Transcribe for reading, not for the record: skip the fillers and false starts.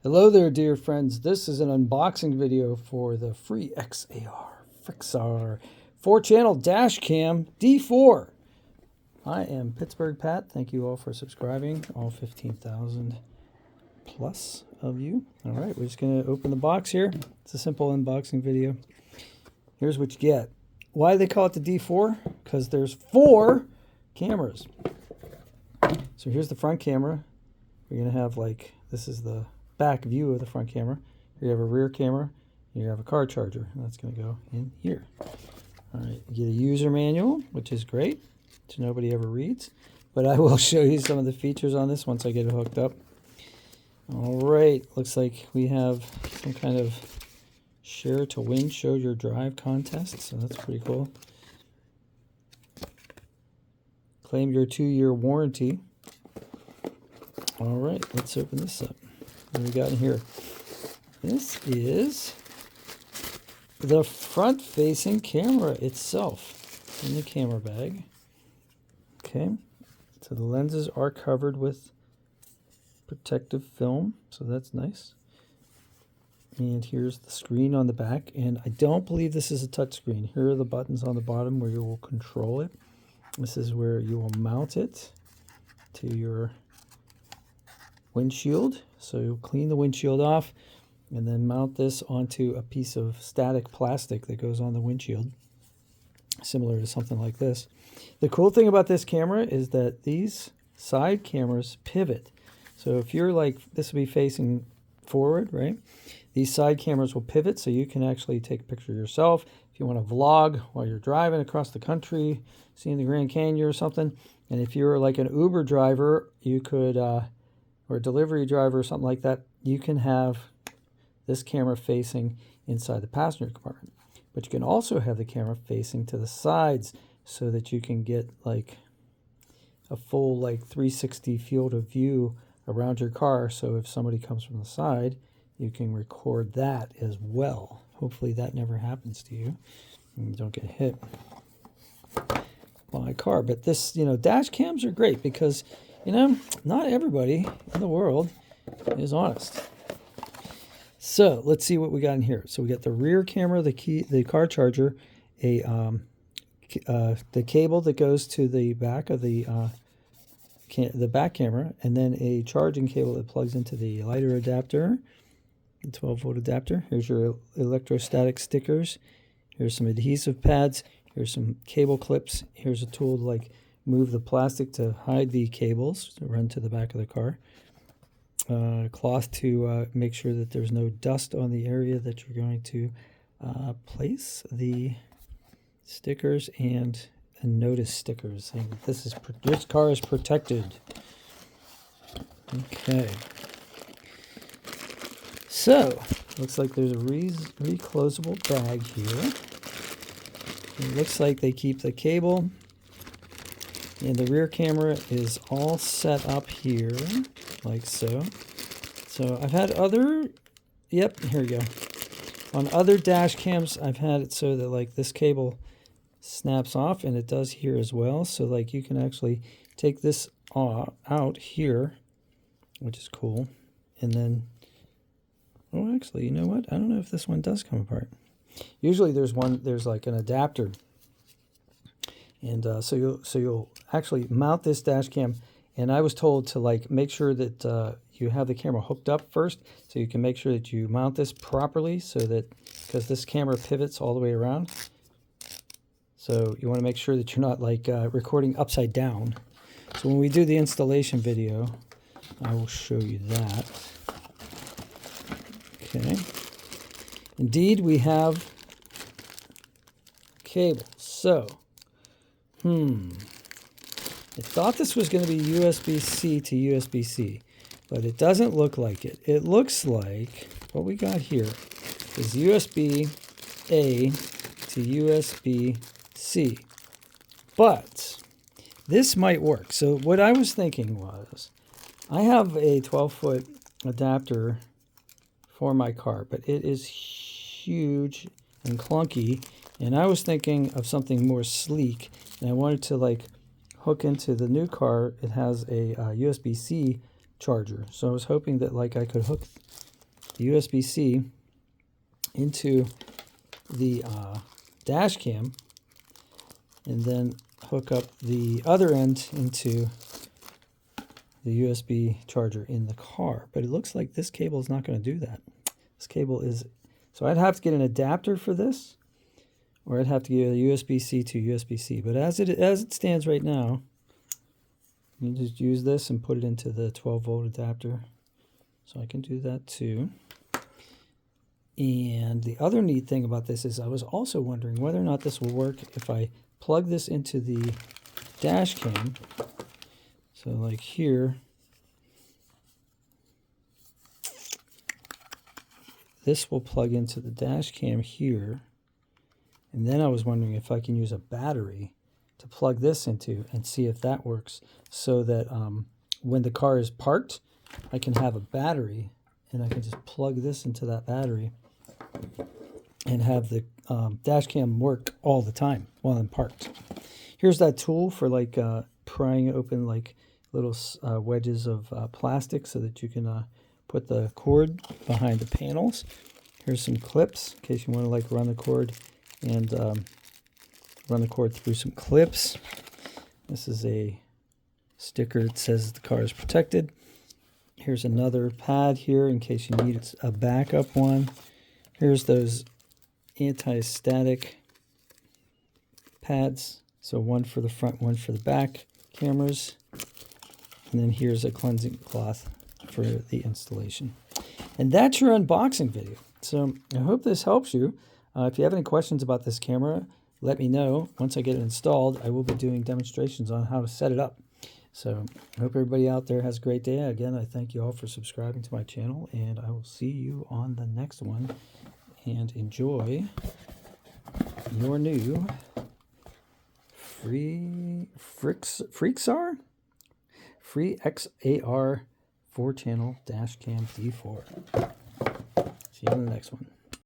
Hello there, dear friends. This is an unboxing video for the FREEXAR 4-channel dash cam D4. I am Pittsburgh Pat. Thank you all for subscribing, all 15,000 plus of you. All right, we're just going to open the box here. It's a simple unboxing video. Here's what you get. Why do they call it the D4? Because there's 4 cameras. So here's the front camera. You're going to have this is the back view of the front camera. Here you have a rear camera. Here you have a car charger. And that's going to go in here. All right, you get a user manual, which is great, which nobody ever reads. But I will show you some of the features on this once I get it hooked up. All right, looks like we have some kind of share to win, show your drive contest. So that's pretty cool. Claim your 2-year warranty. All right, let's open this up. What do we got in here? This is the front-facing camera itself in the camera bag. Okay, so the lenses are covered with protective film, so that's nice. And here's the screen on the back, and I don't believe this is a touch screen. Here are the buttons on the bottom where you will control it. This is where you will mount it to your windshield. So you'll clean the windshield off and then mount this onto a piece of static plastic that goes on the windshield, similar to something like this. The cool thing about this camera is that these side cameras pivot. So if you're this will be facing forward, right? These side cameras will pivot so you can actually take a picture of yourself. If you want to vlog while you're driving across the country, seeing the Grand Canyon or something. And if you're like an Uber driver, you could or a delivery driver or something like that, you can have this camera facing inside the passenger compartment. But you can also have the camera facing to the sides so that you can get a full 360 field of view around your car. So if somebody comes from the side, you can record that as well. Hopefully that never happens to you and you don't get hit by a car. But this, dash cams are great because not everybody in the world is honest. So let's see what we got in here. So we got the rear camera, the car charger, the cable that goes to the back of the back camera, and then a charging cable that plugs into the lighter adapter, the 12-volt adapter. Here's your electrostatic stickers. Here's some adhesive pads. Here's some cable clips. Here's a tool to move the plastic to hide the cables to run to the back of the car. Cloth to make sure that there's no dust on the area that you're going to place the stickers, and notice stickers saying this car is protected. Okay. So looks like there's a reclosable bag here. It looks like they keep the cable. And the rear camera is all set up here, like so. So I've had here we go. On other dash cams, I've had it so that this cable snaps off, and it does here as well. So you can actually take this out here, which is cool. And then, oh, actually, you know what? I don't know if this one does come apart. Usually there's an adapter. And so you'll actually mount this dash cam, and I was told to make sure that you have the camera hooked up first, so you can make sure that you mount this properly, so that because this camera pivots all the way around, so you want to make sure that you're not recording upside down. So when we do the installation video, I will show you that. Okay. Indeed, we have cable. So. I thought this was going to be USB-C to USB-C, but it doesn't look like it. It looks like what we got here is USB-A to USB-C, but this might work. So what I was thinking was, I have a 12-foot adapter for my car, but it is huge and clunky, and I was thinking of something more sleek. And I wanted to hook into the new car. It has a USB-C charger. So I was hoping that I could hook the USB-C into the dash cam, and then hook up the other end into the USB charger in the car. But it looks like this cable is not going to do that. This cable is, so I'd have to get an adapter for this, or I'd have to get a USB-C to USB-C. But as it stands right now, you just use this and put it into the 12-volt adapter. So I can do that too. And the other neat thing about this is I was also wondering whether or not this will work if I plug this into the dash cam. So like here, this will plug into the dash cam here. And then I was wondering if I can use a battery to plug this into and see if that works, so that when the car is parked, I can have a battery and I can just plug this into that battery and have the dash cam work all the time while I'm parked. Here's that tool for like prying open like little wedges of plastic so that you can put the cord behind the panels. Here's some clips in case you want to like run the cord and run the cord through some clips. This is a sticker that says the car is protected. Here's another pad here in case you need a backup one. Here's those anti-static pads. So one for the front, one for the back cameras. And then here's a cleansing cloth for the installation. And that's your unboxing video. So I hope this helps you. If you have any questions about this camera, let me know. Once I get it installed, I will be doing demonstrations on how to set it up. So I hope everybody out there has a great day. Again, I thank you all for subscribing to my channel, and I will see you on the next one. And enjoy your new FREEXAR 4-channel dash cam D4. See you on the next one.